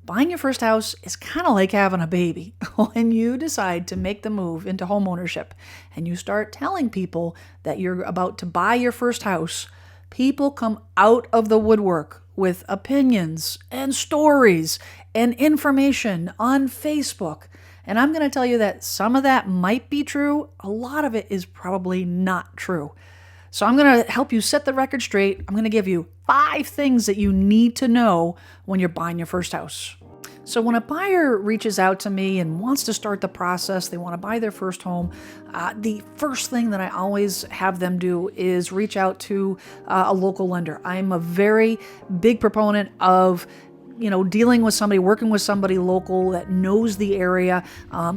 Buying your first house is kind of like having a baby. When you decide to make the move into home ownership and you start telling people that you're about to buy your first house, people come out of the woodwork with opinions and stories and information on Facebook. And I'm going to tell you that some of that might be true. A lot of it is probably not true. So I'm going to help you set the record straight. I'm going to give you 5 things that you need to know when you're buying your first house. So when a buyer reaches out to me and wants to start the process, they want to buy their first home, the first thing that I always have them do is reach out to a local lender. I'm a very big proponent of dealing with somebody, working with somebody local that knows the area.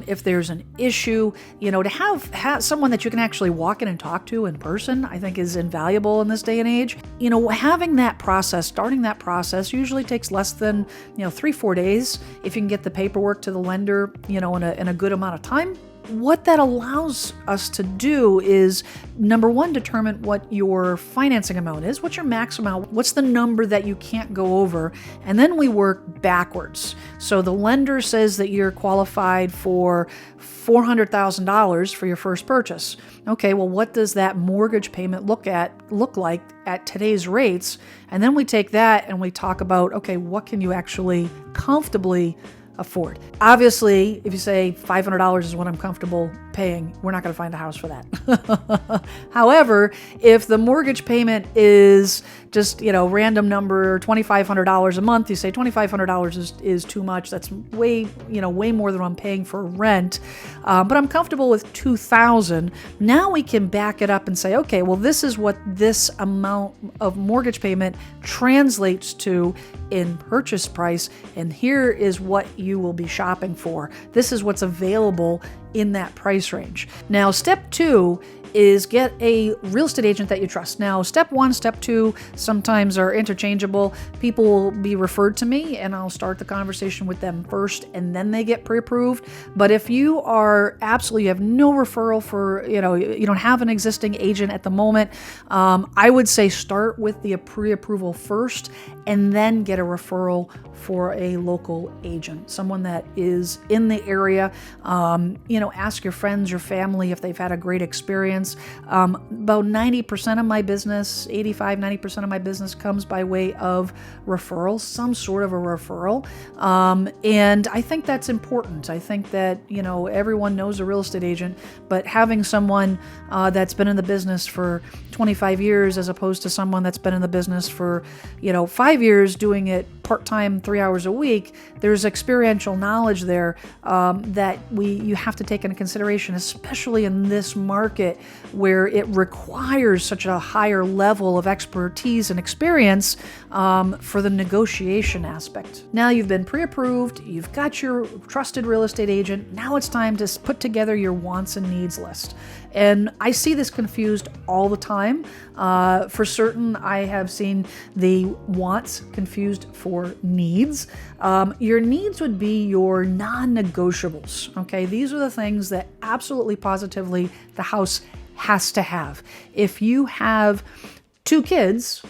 If there's an issue, to have someone that you can actually walk in and talk to in person, I think is invaluable in this day and age. Having that process, starting that process usually takes less than, 3-4 days if you can get the paperwork to the lender, in a good amount of time. What that allows us to do is, number one, determine what your financing amount is, what's your max amount, what's the number that you can't go over, and then we work backwards. So the lender says that you're qualified for $400,000 for your first purchase. Okay, well, what does that mortgage payment look like at today's rates? And then we take that and we talk about, okay, what can you actually comfortably afford? Obviously, if you say $500 is what I'm comfortable paying, we're not going to find a house for that. However, if the mortgage payment is just, random number, $2,500 a month, you say $2,500 is too much. That's way more than I'm paying for rent. But I'm comfortable with $2,000. Now we can back it up and say, okay, well, this is what this amount of mortgage payment translates to in purchase price, and here is what you will be shopping for. This is what's available in that price range. Now, step 2 is get a real estate agent that you trust. Now, step 1, step 2 sometimes are interchangeable. People will be referred to me and I'll start the conversation with them first and then they get pre-approved. But if you have no referral for, you don't have an existing agent at the moment, I would say start with the pre-approval first and then get a referral for a local agent, someone that is in the area. Ask your friends, your family if they've had a great experience. About 90% of my business, 85-90% of my business comes by way of referrals, some sort of a referral. And I think that's important. I think that, everyone knows a real estate agent, but having someone that's been in the business for 25 years as opposed to someone that's been in the business for, 5 years doing it part-time, 3 hours a week, there's experiential knowledge there that you have to take into consideration, especially in this market where it requires such a higher level of expertise and experience for the negotiation aspect. Now you've been pre-approved, you've got your trusted real estate agent, now it's time to put together your wants and needs list. And I see this confused all the time. For certain, I have seen the wants confused for needs. Your needs would be your non-negotiables. Okay, these are the things that absolutely positively the house has to have. If you have 2 kids,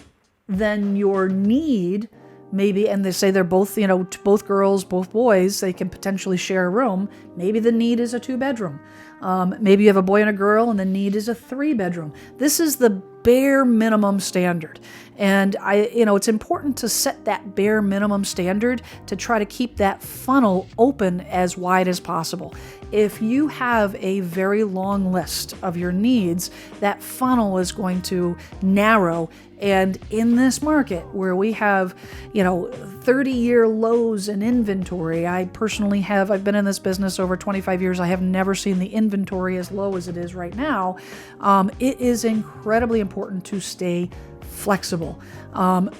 then your need maybe, and they say they're both, both girls, both boys, they can potentially share a room. Maybe the need is a 2-bedroom. Maybe you have a boy and a girl and the need is a 3-bedroom. This is the bare minimum standard. And it's important to set that bare minimum standard to try to keep that funnel open as wide as possible. If you have a very long list of your needs, that funnel is going to narrow. And in this market where we have, 30-year lows in inventory, I've been in this business over 25 years. I have never seen the inventory as low as it is right now. It is incredibly important to stay flexible.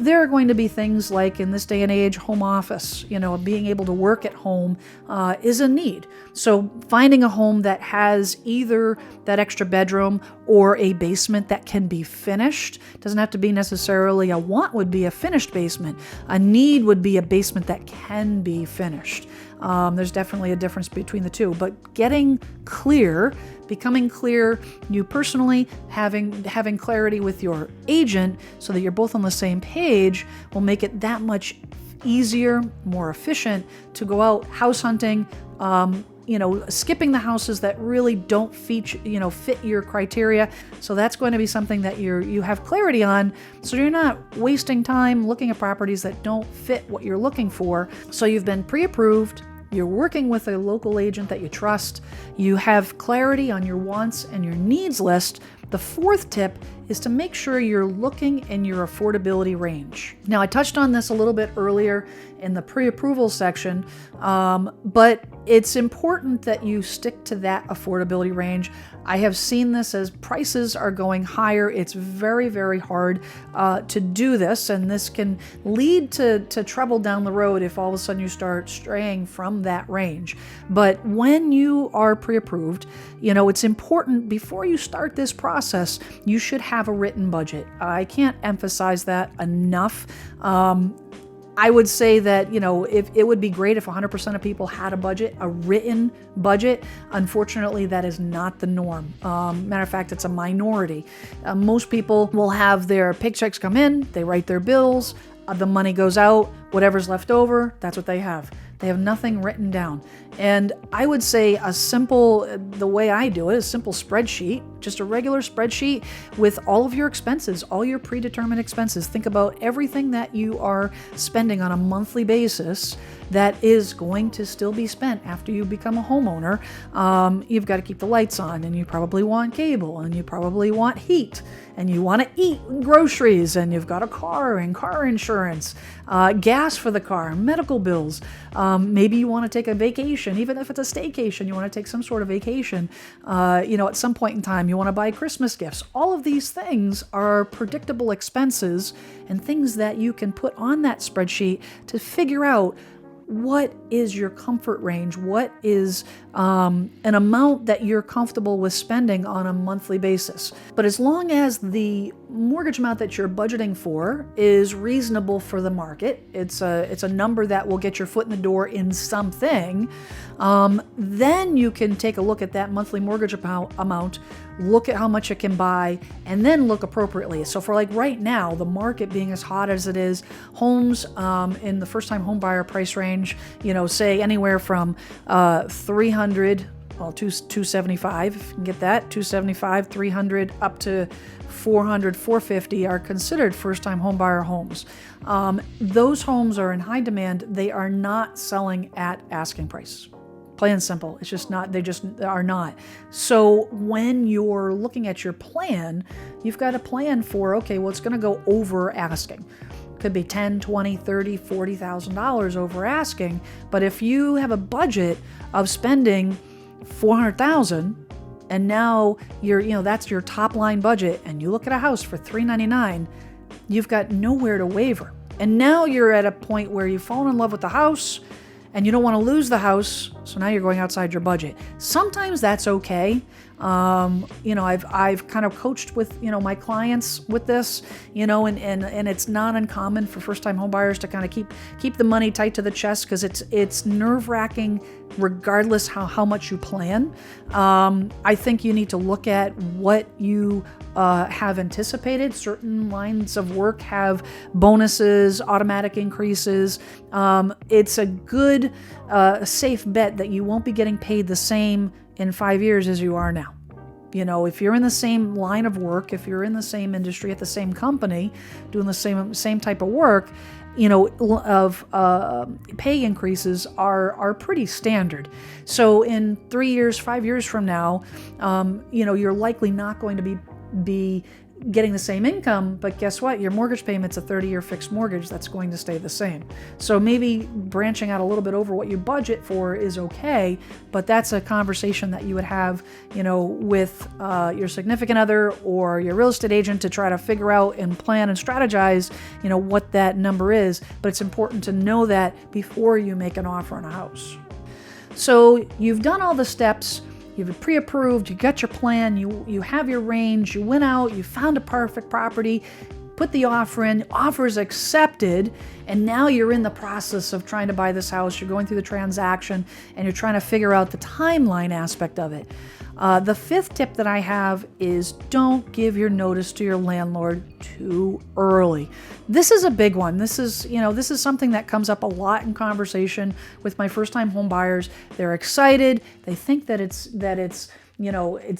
There are going to be things like, in this day and age, home office, being able to work at home is a need. So finding a home that has either that extra bedroom or a basement that can be finished, doesn't have to be necessarily a want, would be a finished basement. A need would be a basement that can be finished. There's definitely a difference between the two, but becoming clear, you personally having clarity with your agent so that you're both on the same page will make it that much easier, more efficient to go out house hunting, skipping the houses that really don't fit your criteria. So that's going to be something that you have clarity on, so you're not wasting time looking at properties that don't fit what you're looking for. So you've been pre-approved, you're working with a local agent that you trust, you have clarity on your wants and your needs list. The fourth tip is to make sure you're looking in your affordability range. Now, I touched on this a little bit earlier in the pre-approval section, but it's important that you stick to that affordability range. I have seen this as prices are going higher. It's very, very hard to do this, and this can lead to trouble down the road if all of a sudden you start straying from that range. But when you are pre-approved, it's important before you start this process, you should have a written budget. I can't emphasize that enough. I would say that, if it would be great if 100% of people had a written budget. Unfortunately, that is not the norm. Matter of fact, it's a minority. Most people will have their paychecks come in, they write their bills, the money goes out, whatever's left over, that's what they have. They have nothing written down. And I would say the way I do it, a simple spreadsheet, just a regular spreadsheet with all of your expenses, all your predetermined expenses. Think about everything that you are spending on a monthly basis that is going to still be spent after you become a homeowner. You've got to keep the lights on, and you probably want cable, and you probably want heat, and you want to eat groceries, and you've got a car and car insurance, gas for the car, medical bills. Maybe you want to take a vacation, even if it's a staycation, you want to take some sort of vacation. At some point in time, you want to buy Christmas gifts. All of these things are predictable expenses and things that you can put on that spreadsheet to figure out what is your comfort range, what is an amount that you're comfortable with spending on a monthly basis. But as long as the mortgage amount that you're budgeting for is reasonable for the market, it's a number that will get your foot in the door in something, then you can take a look at that monthly mortgage amount, look at how much it can buy, and then look appropriately. So for like right now, the market being as hot as it is, homes in the first-time home buyer price range, say anywhere from 300, well, 275, if you can get that, 275, 300, up to 400, 450 are considered first-time home buyer homes. Those homes are in high demand. They are not selling at asking price. Plain and simple. It's just not, they just are not. So when you're looking at your plan, you've got a plan for, okay, well, it's going to go over asking. Could be $10,000, $20,000, $30,000, $40,000 over asking. But if you have a budget of spending $400,000, and now that's your top line budget, and you look at a house for $399,000, you've got nowhere to waver. And now you're at a point where you've fallen in love with the house, and you don't want to lose the house, so now you're going outside your budget. Sometimes that's okay. I've kind of coached with my clients with this, and it's not uncommon for first-time home buyers to kind of keep the money tight to the chest, because it's nerve-wracking regardless how much you plan. I think you need to look at what you have anticipated. Certain lines of work have bonuses, automatic increases. It's a good, safe bet that you won't be getting paid the same in 5 years as you are now. If you're in the same line of work, if you're in the same industry at the same company, doing the same type of work, pay increases are pretty standard. So in 3 years, 5 years from now, you're likely not going to be getting the same income, but guess what? Your mortgage payment's a 30-year fixed mortgage that's going to stay the same. So maybe branching out a little bit over what you budget for is okay, but that's a conversation that you would have, with your significant other or your real estate agent to try to figure out and plan and strategize, what that number is. But it's important to know that before you make an offer on a house. So you've done all the steps. You've pre-approved, you got your plan, you have your range, you went out, you found a perfect property, put the offer in, offer's accepted, and now you're in the process of trying to buy this house. You're going through the transaction, and you're trying to figure out the timeline aspect of it. The fifth tip that I have is don't give your notice to your landlord too early. This is a big one. This is something that comes up a lot in conversation with my first-time home buyers. They're excited. They think that it's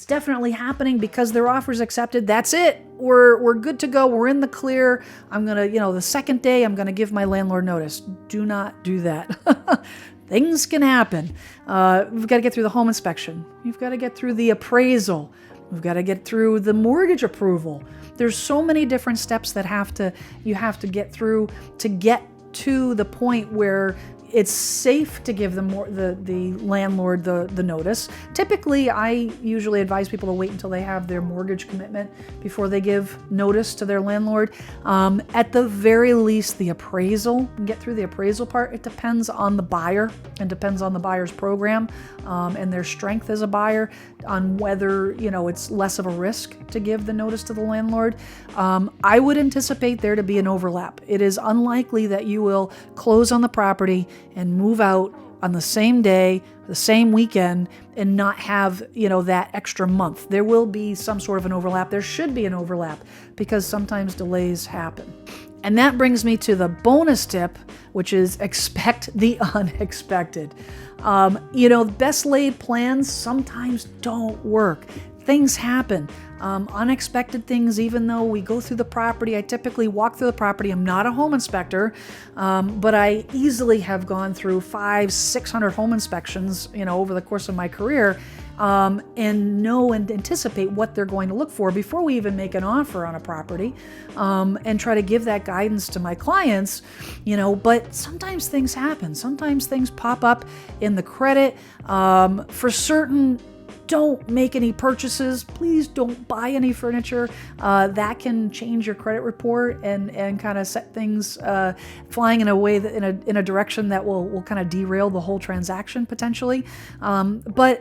definitely happening because their offer's accepted. That's it. We're good to go. We're in the clear. I'm going to, the second day, I'm going to give my landlord notice. Do not do that. Things can happen. We've got to get through the home inspection. You've got to get through the appraisal. We've got to get through the mortgage approval. There's so many different steps that you have to get through to get to the point where it's safe to give the landlord the notice. Typically, I usually advise people to wait until they have their mortgage commitment before they give notice to their landlord. At the very least, the appraisal, get through the appraisal part. It depends on the buyer and depends on the buyer's program and their strength as a buyer on whether, it's less of a risk to give the notice to the landlord. I would anticipate there to be an overlap. It is unlikely that you will close on the property and move out on the same day, the same weekend, and not have, that extra month. There will be some sort of an overlap. There should be an overlap because sometimes delays happen. And that brings me to the bonus tip, which is expect the unexpected. Best laid plans sometimes don't work. Things happen. Unexpected things, even though we go through the property. I typically walk through the property. I'm not a home inspector, but I easily have gone through 500-600 home inspections, over the course of my career, and know and anticipate what they're going to look for before we even make an offer on a property, and try to give that guidance to my clients, but sometimes things happen. Sometimes things pop up in the credit. For certain, don't make any purchases. Please don't buy any furniture. That can change your credit report and kind of set things flying in a way that in a direction that will kind of derail the whole transaction potentially. But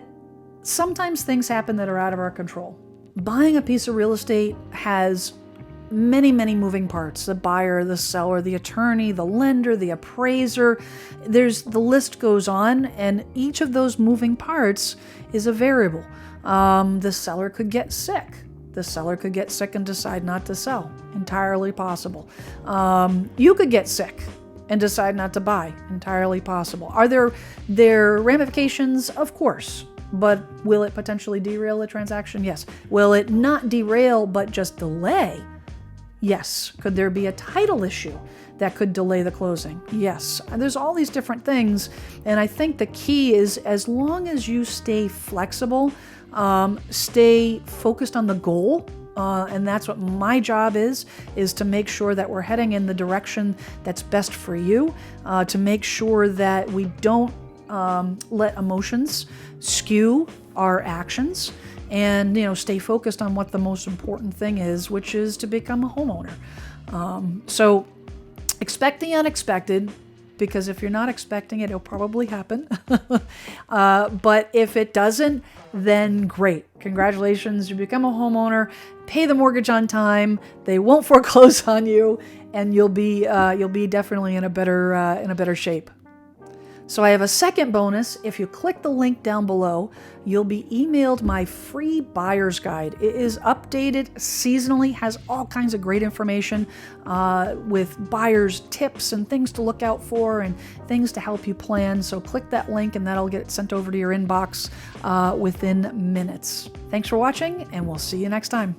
sometimes things happen that are out of our control. Buying a piece of real estate has many, many moving parts. The buyer, the seller, the attorney, the lender, the appraiser. The list goes on, and each of those moving parts is a variable. The seller could get sick. The seller could get sick and decide not to sell. Entirely possible. You could get sick and decide not to buy. Entirely possible. Are there ramifications? Of course. But will it potentially derail the transaction? Yes. Will it not derail but just delay? Yes. Could there be a title issue that could delay the closing? Yes. And there's all these different things. And I think the key is, as long as you stay flexible, stay focused on the goal, and that's what my job is to make sure that we're heading in the direction that's best for you, to make sure that we don't let emotions skew our actions, and stay focused on what the most important thing is, which is to become a homeowner. So expect the unexpected, because if you're not expecting it, it'll probably happen. But if it doesn't, then great. Congratulations, you become a homeowner. Pay the mortgage on time. They won't foreclose on you, and you'll be definitely in a better shape. So I have a second bonus. If you click the link down below, you'll be emailed my free buyer's guide. It is updated seasonally, has all kinds of great information with buyers' tips and things to look out for and things to help you plan. So click that link and that'll get sent over to your inbox within minutes. Thanks for watching, and we'll see you next time.